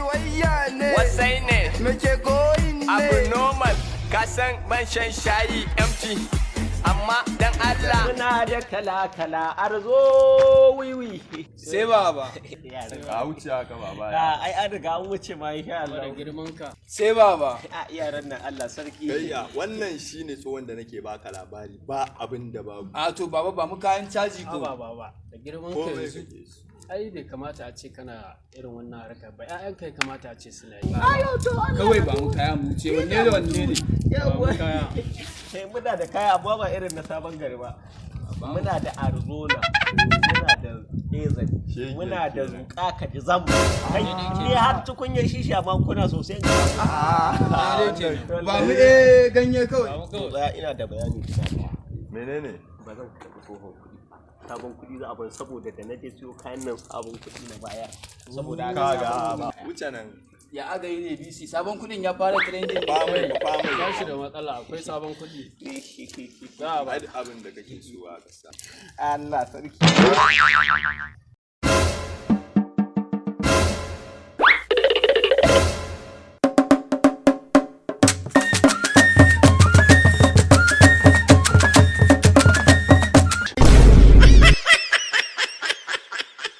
wayya ne. Wasai ne. Muke koyin ne. Abu normal. Ka san ban shan shayi empty. Amma dan Allah. Muna da kala-kala arzo wiwi. Sai baba. A wuce haka baba. Ai an riga an wuce ma insha Allah. Da girman ka. Sai baba. A yaran nan Allah sarki. Gayya wannan shine tsohon da nake baka labari ba abin da babu. A to baba ba mu kayan caji ko. Ba. Da girman ka yanzu. Ai bai kamata a ce kana irin wannan harkar ba. ƴaƴan kai kamata a ce suna yi. Ayo to Allah. Kawai ba mu kaya mu ce wanne da wanne ne. Yawa. Muna da kaya amma ba irin na sabon gari ba. Muna da arzona, muna da ezan, muna da zuƙa ka ji zamu. Ni har tukunyar shisha ma kuna sosai. Ba mu ganye kawai. Ina da bayani guda. Menene? Ba zan karɓi tsohon kuɗi. Sabon kuɗi za a bar saboda da na je siyo kayan nan sabon kuɗi na baya. Saboda Kaga wuce nan. Ya aga yi ne BC sabon kudin ya fara trending. Ba mai. Ba shi da matsala akwai sabon kuɗi. Ai abin da kake so a ƙasa. Allah sarki.